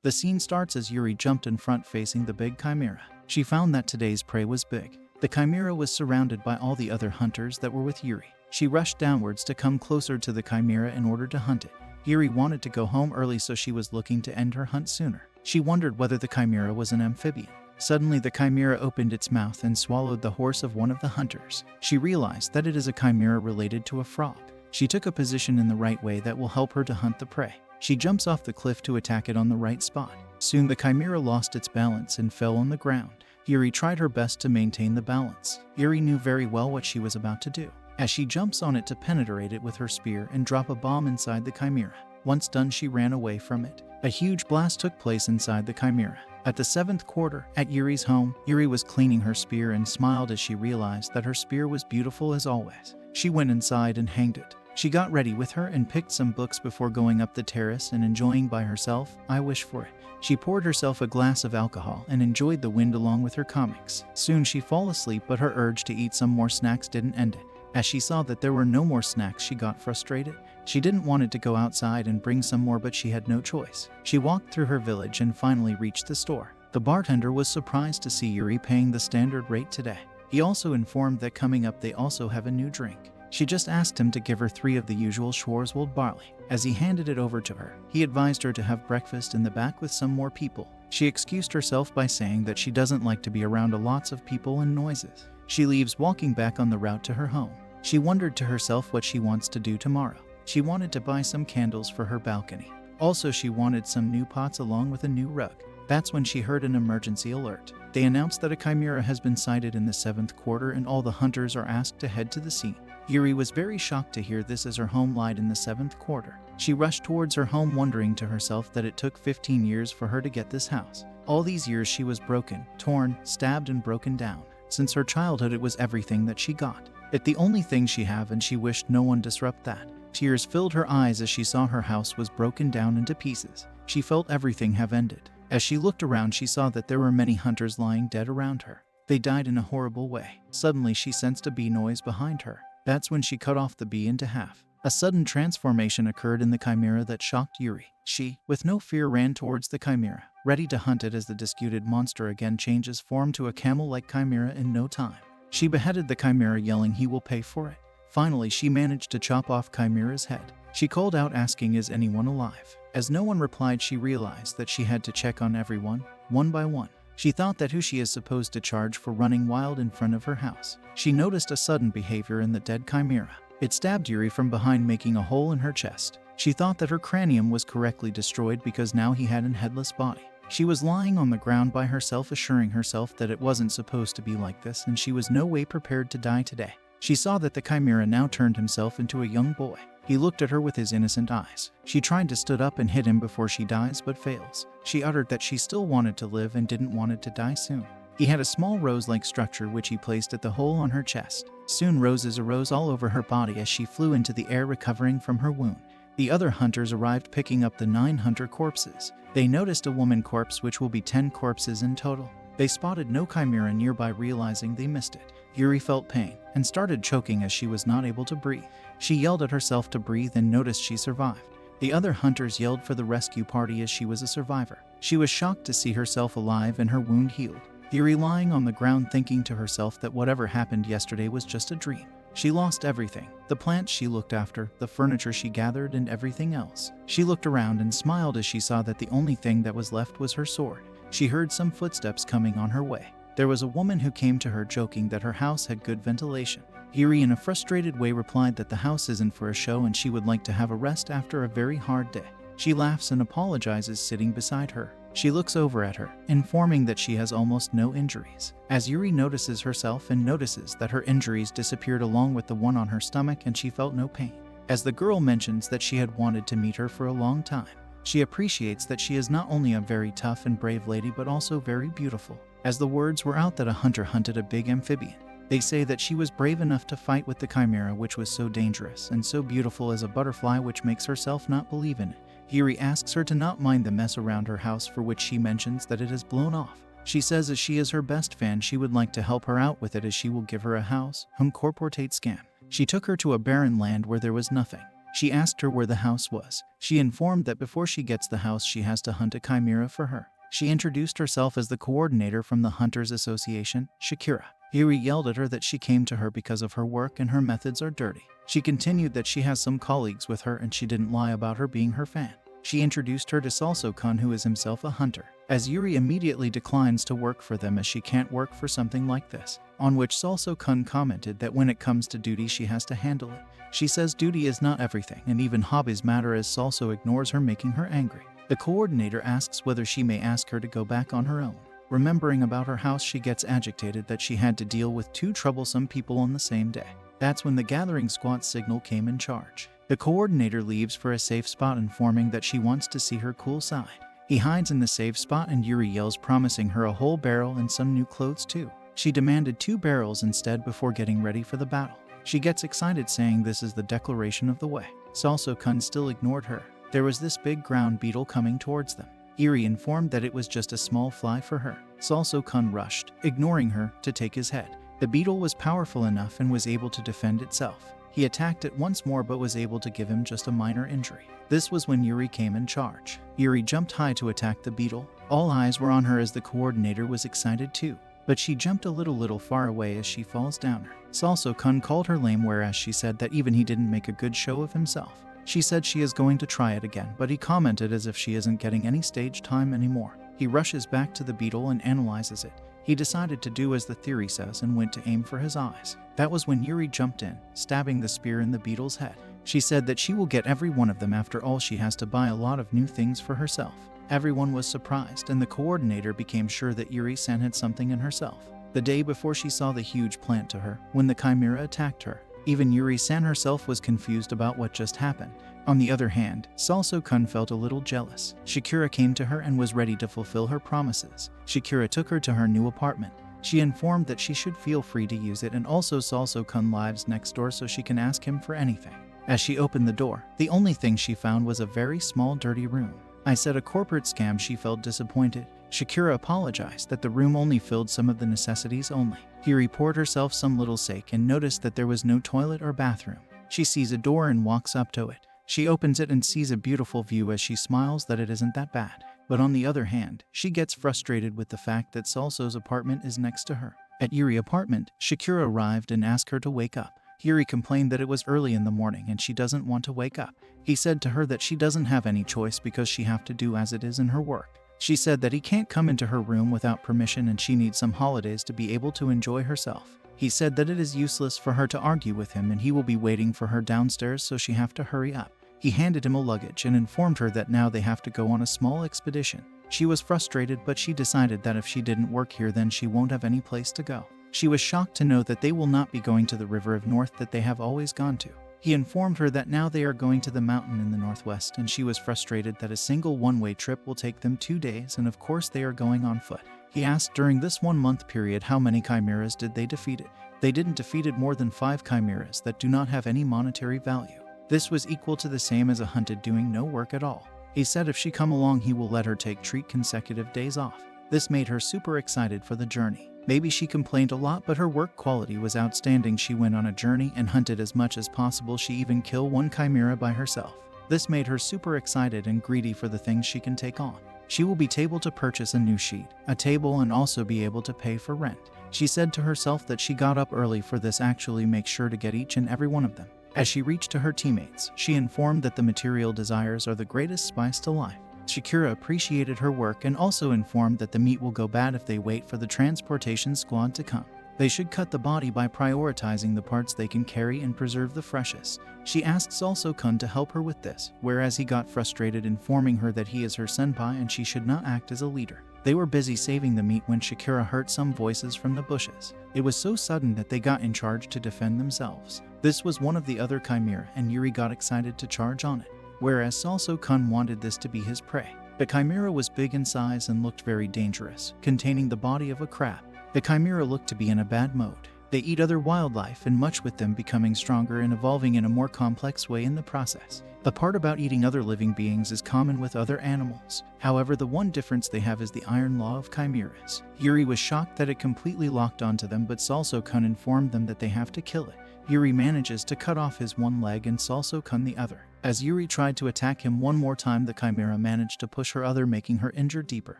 The scene starts as Yuri jumped in front facing the big chimera. She found that today's prey was big. The chimera was surrounded by all the other hunters that were with Yuri. She rushed downwards to come closer to the chimera in order to hunt it. Yuri wanted to go home early, so she was looking to end her hunt sooner. She wondered whether the chimera was an amphibian. Suddenly the chimera opened its mouth and swallowed the horse of one of the hunters. She realized that it is a chimera related to a frog. She took a position in the right way that will help her to hunt the prey. She jumps off the cliff to attack it on the right spot. Soon the chimera lost its balance and fell on the ground. Yuri tried her best to maintain the balance. Yuri knew very well what she was about to do, as she jumps on it to penetrate it with her spear and drop a bomb inside the chimera. Once done, she ran away from it. A huge blast took place inside the chimera. At the 7th quarter, at Yuri's home, Yuri was cleaning her spear and smiled as she realized that her spear was beautiful as always. She went inside and hanged it. She got ready with her and picked some books before going up the terrace and enjoying by herself. I wish for it. She poured herself a glass of alcohol and enjoyed the wind along with her comics. Soon she fell asleep, but her urge to eat some more snacks didn't end it. As she saw that there were no more snacks, she got frustrated. She didn't want it to go outside and bring some more, but she had no choice. She walked through her village and finally reached the store. The bartender was surprised to see Yuri paying the standard rate today. He also informed that coming up they also have a new drink. She just asked him to give her 3 of the usual Schwarzwald barley. As he handed it over to her, he advised her to have breakfast in the back with some more people. She excused herself by saying that she doesn't like to be around lots of people and noises. She leaves, walking back on the route to her home. She wondered to herself what she wants to do tomorrow. She wanted to buy some candles for her balcony. Also, she wanted some new pots along with a new rug. That's when she heard an emergency alert. They announced that a chimera has been sighted in the 7th quarter and all the hunters are asked to head to the scene. Yuri was very shocked to hear this, as her home lied in the 7th quarter. She rushed towards her home, wondering to herself that it took 15 years for her to get this house. All these years she was broken, torn, stabbed and broken down. Since her childhood it was everything that she got. It's the only thing she have, and she wished no one disrupt that. Tears filled her eyes as she saw her house was broken down into pieces. She felt everything have ended. As she looked around, she saw that there were many hunters lying dead around her. They died in a horrible way. Suddenly she sensed a bee noise behind her. That's when she cut off the bee into half. A sudden transformation occurred in the chimera that shocked Yuri. She, with no fear, ran towards the chimera, ready to hunt it, as the disputed monster again changes form to a camel-like chimera in no time. She beheaded the chimera, yelling, "He will pay for it." Finally, she managed to chop off Chimera's head. She called out asking, "Is anyone alive?" As no one replied, she realized that she had to check on everyone, one by one. She thought that who she is supposed to charge for running wild in front of her house. She noticed a sudden behavior in the dead chimera. It stabbed Yuri from behind, making a hole in her chest. She thought that her cranium was correctly destroyed because now he had an headless body. She was lying on the ground by herself, assuring herself that it wasn't supposed to be like this, and she was no way prepared to die today. She saw that the chimera now turned himself into a young boy. He looked at her with his innocent eyes. She tried to stood up and hit him before she dies, but fails. She uttered that she still wanted to live and didn't want it to die soon. He had a small rose-like structure which he placed at the hole on her chest. Soon roses arose all over her body as she flew into the air, recovering from her wound. The other hunters arrived, picking up the 9 hunter corpses. They noticed a woman corpse, which will be 10 corpses in total. They spotted no chimera nearby, realizing they missed it. Yuri felt pain and started choking as she was not able to breathe. She yelled at herself to breathe and noticed she survived. The other hunters yelled for the rescue party as she was a survivor. She was shocked to see herself alive and her wound healed. Yuri lying on the ground, thinking to herself that whatever happened yesterday was just a dream. She lost everything: the plants she looked after, the furniture she gathered, and everything else. She looked around and smiled as she saw that the only thing that was left was her sword. She heard some footsteps coming on her way. There was a woman who came to her, joking that her house had good ventilation. Yuri, in a frustrated way, replied that the house isn't for a show and she would like to have a rest after a very hard day. She laughs and apologizes, sitting beside her. She looks over at her, informing that she has almost no injuries. As Yuri notices herself and notices that her injuries disappeared along with the one on her stomach, and she felt no pain. As the girl mentions that she had wanted to meet her for a long time. She appreciates that she is not only a very tough and brave lady but also very beautiful. As the words were out that a hunter hunted a big amphibian, they say that she was brave enough to fight with the chimera, which was so dangerous and so beautiful as a butterfly, which makes herself not believe in it. Yuri asks her to not mind the mess around her house, for which she mentions that it has blown off. She says as she is her best fan, she would like to help her out with it, as she will give her a house, home corporate scam. She took her to a barren land where there was nothing. She asked her where the house was. She informed that before she gets the house she has to hunt a chimera for her. She introduced herself as the coordinator from the Hunters Association, Shakira. Yuri yelled at her that she came to her because of her work and her methods are dirty. She continued that she has some colleagues with her and she didn't lie about her being her fan. She introduced her to Salso-kun, who is himself a hunter, as Yuri immediately declines to work for them as she can't work for something like this, on which Salso-kun commented that when it comes to duty she has to handle it. She says duty is not everything and even hobbies matter, as Salso ignores her, making her angry. The coordinator asks whether she may ask her to go back on her own. Remembering about her house, she gets agitated that she had to deal with 2 troublesome people on the same day. That's when the gathering squad signal came in charge. The coordinator leaves for a safe spot, informing that she wants to see her cool side. He hides in the safe spot and Yuri yells, promising her a whole barrel and some new clothes too. She demanded 2 barrels instead before getting ready for the battle. She gets excited, saying this is the declaration of the way. Salso-kun still ignored her. There was this big ground beetle coming towards them. Yuri informed that it was just a small fly for her. Salso-kun rushed, ignoring her, to take his head. The beetle was powerful enough and was able to defend itself. He attacked it once more but was able to give him just a minor injury. This was when Yuri came in charge. Yuri jumped high to attack the beetle. All eyes were on her as the coordinator was excited too. But she jumped a little far away as she falls down her. Salso-kun called her lame, whereas she said that even he didn't make a good show of himself. She said she is going to try it again, but he commented as if she isn't getting any stage time anymore. He rushes back to the beetle and analyzes it. He decided to do as the theory says and went to aim for his eyes. That was when Yuri jumped in, stabbing the spear in the beetle's head. She said that she will get every one of them. After all, she has to buy a lot of new things for herself. Everyone was surprised, and the coordinator became sure that Yuri-san had something in herself. The day before, she saw the huge plant to her when the chimera attacked her. Even Yuri-san herself was confused about what just happened. On the other hand, Salso-kun felt a little jealous. Shakira came to her and was ready to fulfill her promises. Shakira took her to her new apartment. She informed that she should feel free to use it, and also Salso-kun lives next door so she can ask him for anything. As she opened the door, the only thing she found was a very small dirty room. I said a corporate scam. She felt disappointed. Shakira apologized that the room only filled some of the necessities only. Yuri poured herself some little sake and noticed that there was no toilet or bathroom. She sees a door and walks up to it. She opens it and sees a beautiful view as she smiles that it isn't that bad. But on the other hand, she gets frustrated with the fact that Salso's apartment is next to her. At Yuri's apartment, Shakira arrived and asked her to wake up. Yuri complained that it was early in the morning and she doesn't want to wake up. He said to her that she doesn't have any choice because she have to do as it is in her work. She said that he can't come into her room without permission and she needs some holidays to be able to enjoy herself. He said that it is useless for her to argue with him and he will be waiting for her downstairs, so she have to hurry up. He handed him a luggage and informed her that now they have to go on a small expedition. She was frustrated, but she decided that if she didn't work here then she won't have any place to go. She was shocked to know that they will not be going to the river of north that they have always gone to. He informed her that now they are going to the mountain in the northwest, and she was frustrated that a single one-way trip will take them 2 days, and of course they are going on foot. He asked during this 1-month period how many chimeras did they defeated. They didn't defeated more than 5 chimeras that do not have any monetary value. This was equal to the same as a hunted doing no work at all. He said if she come along he will let her take 3 consecutive days off. This made her super excited for the journey. Maybe she complained a lot, but her work quality was outstanding. She went on a journey and hunted as much as possible. She even killed 1 chimera by herself. This made her super excited and greedy for the things she can take on. She will be able to purchase a new sheet, a table, and also be able to pay for rent. She said to herself that she got up early for this, actually make sure to get each and every one of them. As she reached to her teammates, she informed that the material desires are the greatest spice to life. Shakira appreciated her work and also informed that the meat will go bad if they wait for the transportation squad to come. They should cut the body by prioritizing the parts they can carry and preserve the freshest. She asked Salso-kun to help her with this, whereas he got frustrated, informing her that he is her senpai and she should not act as a leader. They were busy saving the meat when Shakira heard some voices from the bushes. It was so sudden that they got in charge to defend themselves. This was one of the other chimera and Yuri got excited to charge on it, whereas Salso-kun wanted this to be his prey. The chimera was big in size and looked very dangerous, containing the body of a crab. The chimera looked to be in a bad mode. They eat other wildlife and much, with them becoming stronger and evolving in a more complex way in the process. The part about eating other living beings is common with other animals. However, the one difference they have is the iron law of chimeras. Yuri was shocked that it completely locked onto them, but Salso-kun informed them that they have to kill it. Yuri manages to cut off his one leg and Salso-kun the other. As Yuri tried to attack him one more time, the chimera managed to push her other, making her injure deeper.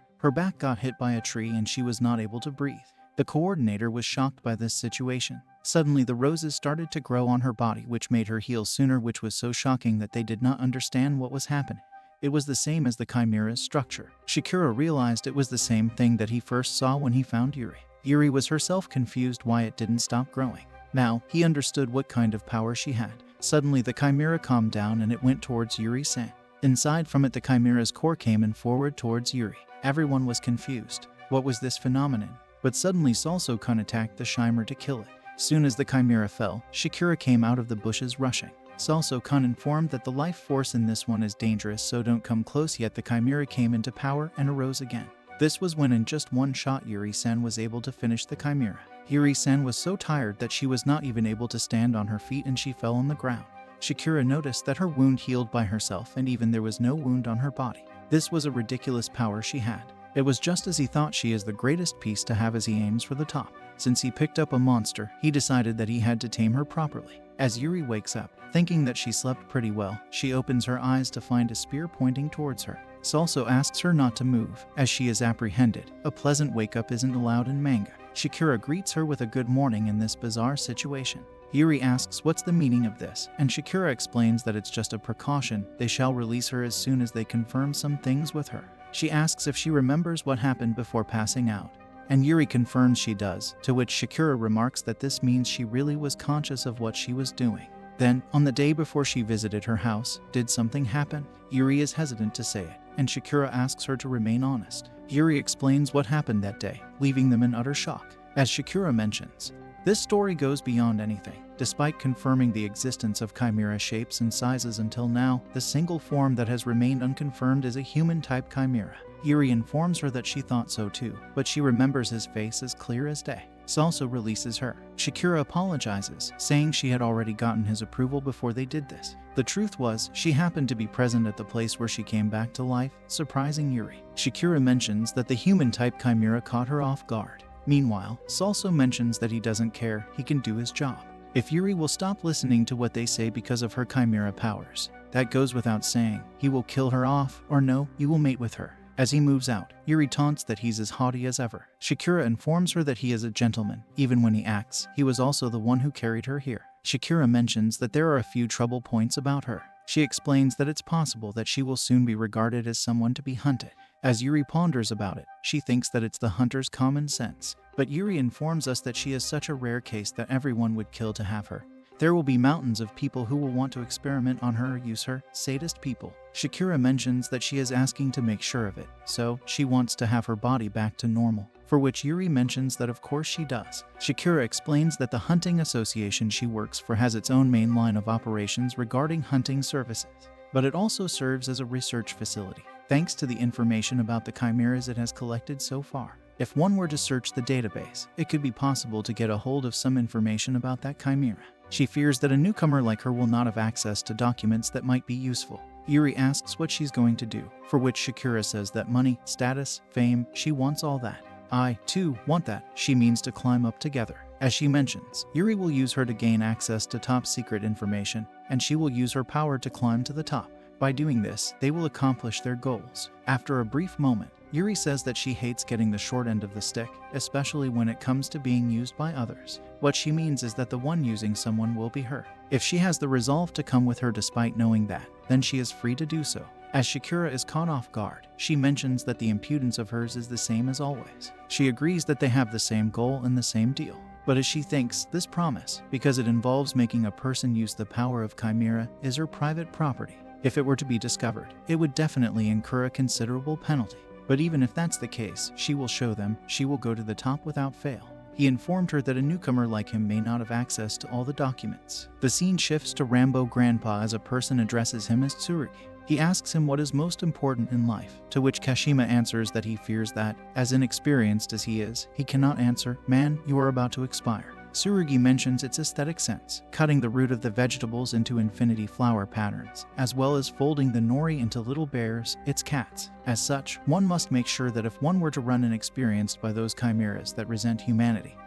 Her back got hit by a tree and she was not able to breathe. The coordinator was shocked by this situation. Suddenly the roses started to grow on her body, which made her heal sooner, which was so shocking that they did not understand what was happening. It was the same as the chimera's structure. Shikura realized it was the same thing that he first saw when he found Yuri. Yuri was herself confused why it didn't stop growing. Now, he understood what kind of power she had. Suddenly, the chimera calmed down and it went towards Yuri-san. Inside from it, the chimera's core came and forward towards Yuri. Everyone was confused. What was this phenomenon? But suddenly, Salso-kun attacked the chimera to kill it. Soon as the chimera fell, Shikura came out of the bushes rushing. Salso-kun informed that the life force in this one is dangerous, so don't come close yet. The chimera came into power and arose again. This was when in just one shot Yuri-san was able to finish the chimera. Yuri-san was so tired that she was not even able to stand on her feet and she fell on the ground. Shikura noticed that her wound healed by herself and even there was no wound on her body. This was a ridiculous power she had. It was just as he thought. She is the greatest piece to have as he aims for the top. Since he picked up a monster, he decided that he had to tame her properly. As Yuri wakes up, thinking that she slept pretty well, she opens her eyes to find a spear pointing towards her. Salso asks her not to move, as she is apprehended. A pleasant wake-up isn't allowed in manga. Shikura greets her with a good morning in this bizarre situation. Yuri asks what's the meaning of this, and Shikura explains that it's just a precaution. They shall release her as soon as they confirm some things with her. She asks if she remembers what happened before passing out, and Yuri confirms she does, to which Shikura remarks that this means she really was conscious of what she was doing. Then, on the day before she visited her house, did something happen? Yuri is hesitant to say it, and Shikura asks her to remain honest. Yuri explains what happened that day, leaving them in utter shock. As Shikura mentions, this story goes beyond anything. Despite confirming the existence of chimera shapes and sizes until now, the single form that has remained unconfirmed is a human-type chimera. Yuri informs her that she thought so too, but she remembers his face as clear as day. Salso releases her. Shikura apologizes, saying she had already gotten his approval before they did this. The truth was, she happened to be present at the place where she came back to life, surprising Yuri. Shikura mentions that the human-type chimera caught her off guard. Meanwhile, Salso mentions that he doesn't care, he can do his job. If Yuri will stop listening to what they say because of her chimera powers, that goes without saying, he will kill her off, or no, you will mate with her. As he moves out, Yuri taunts that he's as haughty as ever. Shikura informs her that he is a gentleman. Even when he acts, he was also the one who carried her here. Shikura mentions that there are a few trouble points about her. She explains that it's possible that she will soon be regarded as someone to be hunted. As Yuri ponders about it, she thinks that it's the hunter's common sense. But Yuri informs us that she is such a rare case that everyone would kill to have her. There will be mountains of people who will want to experiment on her or use her, sadist people. Shikura mentions that she is asking to make sure of it, so she wants to have her body back to normal, for which Yuri mentions that of course she does. Shikura explains that the hunting association she works for has its own main line of operations regarding hunting services, but it also serves as a research facility, thanks to the information about the chimeras it has collected so far. If one were to search the database, it could be possible to get a hold of some information about that chimera. She fears that a newcomer like her will not have access to documents that might be useful. Yuri asks what she's going to do, for which Shikura says that money, status, fame, she wants all that. I, too, want that. She means to climb up together. As she mentions, Yuri will use her to gain access to top secret information, and she will use her power to climb to the top. By doing this, they will accomplish their goals. After a brief moment, Yuri says that she hates getting the short end of the stick, especially when it comes to being used by others. What she means is that the one using someone will be her. If she has the resolve to come with her despite knowing that, then she is free to do so. As Shikura is caught off guard, she mentions that the impudence of hers is the same as always. She agrees that they have the same goal and the same deal. But as she thinks, this promise, because it involves making a person use the power of chimera, is her private property. If it were to be discovered, it would definitely incur a considerable penalty. But even if that's the case, she will show them, she will go to the top without fail. He informed her that a newcomer like him may not have access to all the documents. The scene shifts to Rambo Grandpa as a person addresses him as Tsurugi. He asks him what is most important in life, to which Kashima answers that he fears that, as inexperienced as he is, he cannot answer, "Man, you are about to expire." Tsurugi mentions its aesthetic sense, cutting the root of the vegetables into infinity flower patterns, as well as folding the nori into little bears, its cats. As such, one must make sure that if one were to run inexperienced by those chimeras that resent humanity,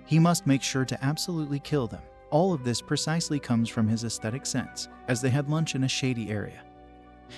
he must make sure to absolutely kill them. All of this precisely comes from his aesthetic sense, as they had lunch in a shady area.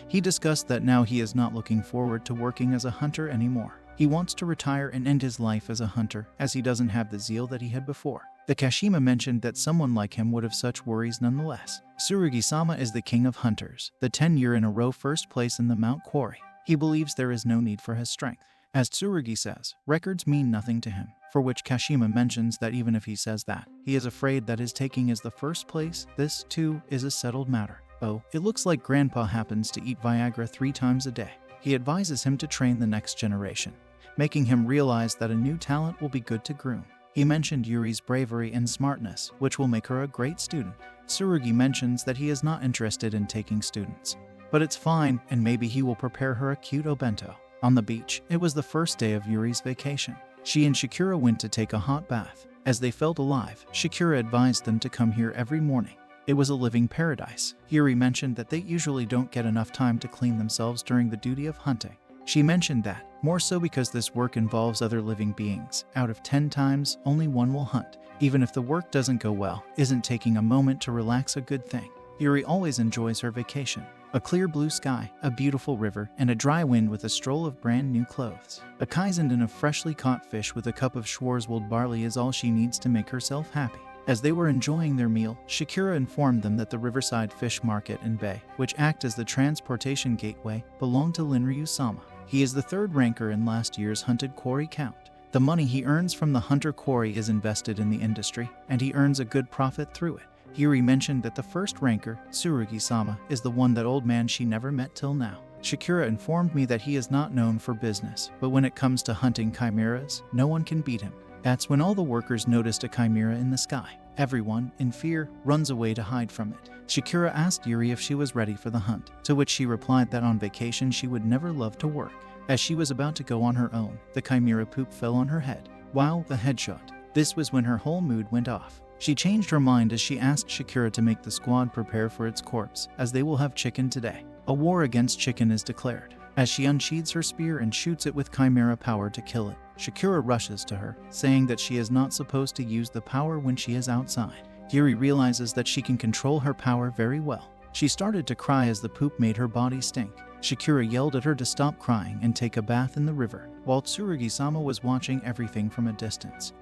He discussed that now he is not looking forward to working as a hunter anymore. He wants to retire and end his life as a hunter, as he doesn't have the zeal that he had before. The Kashima mentioned that someone like him would have such worries nonetheless. Tsurugi-sama is the king of hunters, the 10-year-in-a-row first place in the Mount Quarry. He believes there is no need for his strength. As Tsurugi says, records mean nothing to him, for which Kashima mentions that even if he says that, he is afraid that his taking is the first place. This, too, is a settled matter. Oh, it looks like Grandpa happens to eat Viagra 3 times a day. He advises him to train the next generation, making him realize that a new talent will be good to groom. He mentioned Yuri's bravery and smartness, which will make her a great student. Tsurugi mentions that he is not interested in taking students, but it's fine, and maybe he will prepare her a cute obento. On the beach, it was the first day of Yuri's vacation. She and Shakura went to take a hot bath. As they felt alive, Shakura advised them to come here every morning. It was a living paradise. Yuri mentioned that they usually don't get enough time to clean themselves during the duty of hunting. She mentioned that, more so because this work involves other living beings. Out of 10 times, only one will hunt. Even if the work doesn't go well, isn't taking a moment to relax a good thing? Yuri always enjoys her vacation. A clear blue sky, a beautiful river, and a dry wind with a stroll of brand new clothes. A kaizen and a freshly caught fish with a cup of Schwarzwald barley is all she needs to make herself happy. As they were enjoying their meal, Shakura informed them that the Riverside Fish Market and Bay, which act as the transportation gateway, belonged to Linryu-sama. He is the 3rd ranker in last year's hunted quarry count. The money he earns from the hunter quarry is invested in the industry, and he earns a good profit through it. Yuri mentioned that the 1st ranker, Tsurugi-sama, is the one that old man she never met till now. Shakura informed me that he is not known for business, but when it comes to hunting chimeras, no one can beat him. That's when all the workers noticed a chimera in the sky. Everyone, in fear, runs away to hide from it. Shakura asked Yuri if she was ready for the hunt, to which she replied that on vacation she would never love to work. As she was about to go on her own, the chimera poop fell on her head. Wow, the headshot. This was when her whole mood went off. She changed her mind as she asked Shakura to make the squad prepare for its corpse, as they will have chicken today. A war against chicken is declared. As she unsheathes her spear and shoots it with chimera power to kill it, Shakura rushes to her, saying that she is not supposed to use the power when she is outside. Yuri realizes that she can control her power very well. She started to cry as the poop made her body stink. Shakura yelled at her to stop crying and take a bath in the river, while Tsurugi-sama was watching everything from a distance.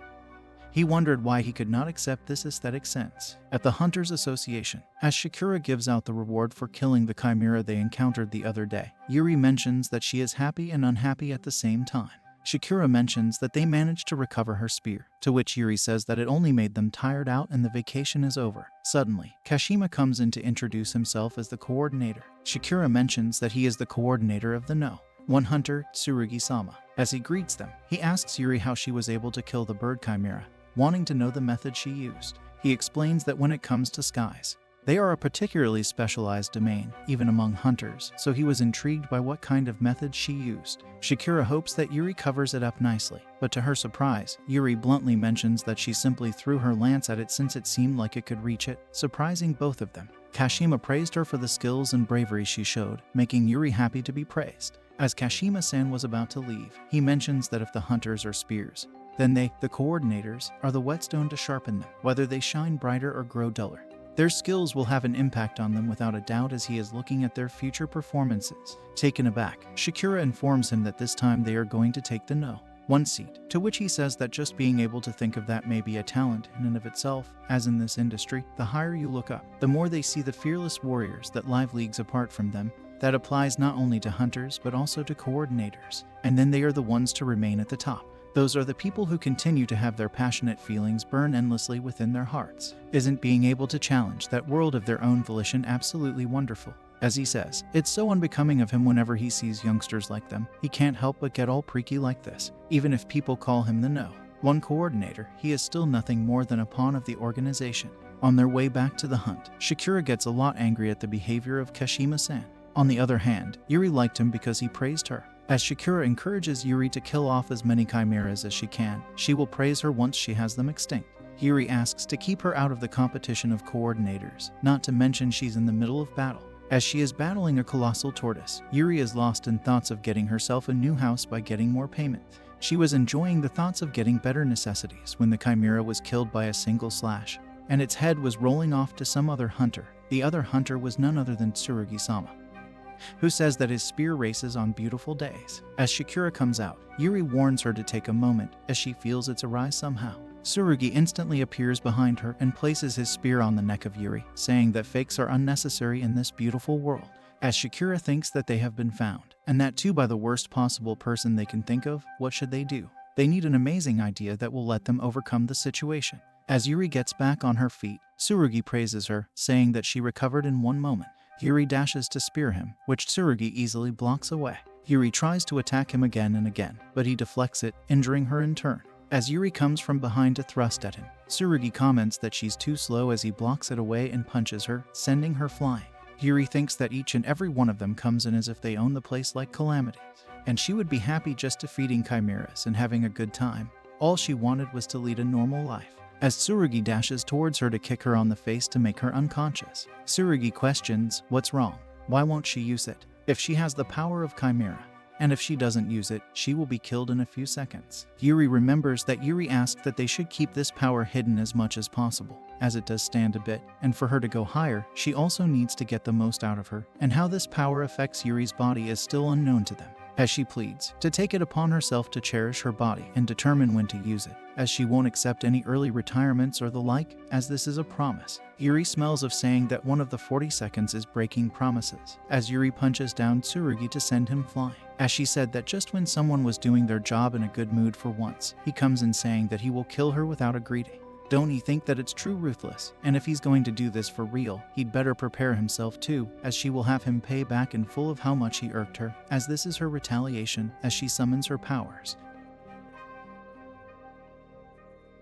He wondered why he could not accept this aesthetic sense. At the Hunters Association, as Shakura gives out the reward for killing the chimera they encountered the other day, Yuri mentions that she is happy and unhappy at the same time. Shakura mentions that they managed to recover her spear, to which Yuri says that it only made them tired out and the vacation is over. Suddenly, Kashima comes in to introduce himself as the coordinator. Shakura mentions that he is the coordinator of the one hunter, Tsurugi-sama. As he greets them, he asks Yuri how she was able to kill the bird chimera, wanting to know the method she used. He explains that when it comes to skies, they are a particularly specialized domain, even among hunters, so he was intrigued by what kind of method she used. Shakura hopes that Yuri covers it up nicely, but to her surprise, Yuri bluntly mentions that she simply threw her lance at it since it seemed like it could reach it, surprising both of them. Kashima praised her for the skills and bravery she showed, making Yuri happy to be praised. As Kashima-san was about to leave, he mentions that if the hunters are spears, then they, the coordinators, are the whetstone to sharpen them, whether they shine brighter or grow duller. Their skills will have an impact on them without a doubt as he is looking at their future performances. Taken aback, Shakura informs him that this time they are going to take the one seat, to which he says that just being able to think of that may be a talent in and of itself, as in this industry, the higher you look up, the more they see the fearless warriors that live leagues apart from them. That applies not only to hunters but also to coordinators, and then they are the ones to remain at the top. Those are the people who continue to have their passionate feelings burn endlessly within their hearts. Isn't being able to challenge that world of their own volition absolutely wonderful? As he says, it's so unbecoming of him whenever he sees youngsters like them. He can't help but get all preaky like this. Even if people call him the one coordinator, he is still nothing more than a pawn of the organization. On their way back to the hunt, Shakura gets a lot angry at the behavior of Kashima-san. On the other hand, Yuri liked him because he praised her. As Shakura encourages Yuri to kill off as many chimeras as she can, she will praise her once she has them extinct. Yuri asks to keep her out of the competition of coordinators, not to mention she's in the middle of battle. As she is battling a colossal tortoise, Yuri is lost in thoughts of getting herself a new house by getting more payment. She was enjoying the thoughts of getting better necessities when the chimera was killed by a single slash. and its head was rolling off to some other hunter. The other hunter was none other than Tsurugi-sama, who says that his spear races on beautiful days. As Shakura comes out, Yuri warns her to take a moment as she feels its arise somehow. Tsurugi instantly appears behind her and places his spear on the neck of Yuri, saying that fakes are unnecessary in this beautiful world. As Shakura thinks that they have been found, and that too by the worst possible person they can think of, what should they do? They need an amazing idea that will let them overcome the situation. As Yuri gets back on her feet, Tsurugi praises her, saying that she recovered in one moment. Yuri dashes to spear him, which Tsurugi easily blocks away. Yuri tries to attack him again and again, but he deflects it, injuring her in turn. As Yuri comes from behind to thrust at him, Tsurugi comments that she's too slow as he blocks it away and punches her, sending her flying. Yuri thinks that each and every one of them comes in as if they own the place like calamities, and she would be happy just defeating chimeras and having a good time. All she wanted was to lead a normal life. As Tsurugi dashes towards her to kick her on the face to make her unconscious, Tsurugi questions, what's wrong? Why won't she use it? If she has the power of chimera, and if she doesn't use it, she will be killed in a few seconds. Yuri remembers that Yuri asked that they should keep this power hidden as much as possible, as it does stand a bit, and for her to go higher, she also needs to get the most out of her, and how this power affects Yuri's body is still unknown to them. As she pleads to take it upon herself to cherish her body and determine when to use it, as she won't accept any early retirements or the like, as this is a promise. Yuri smells of saying that one of the 40 seconds is breaking promises, as Yuri punches down Tsurugi to send him flying. As she said that just when someone was doing their job in a good mood for once, he comes in saying that he will kill her without a greeting. Don't he think that it's true ruthless? And if he's going to do this for real, he'd better prepare himself too, as she will have him pay back in full of how much he irked her, as this is her retaliation as she summons her powers.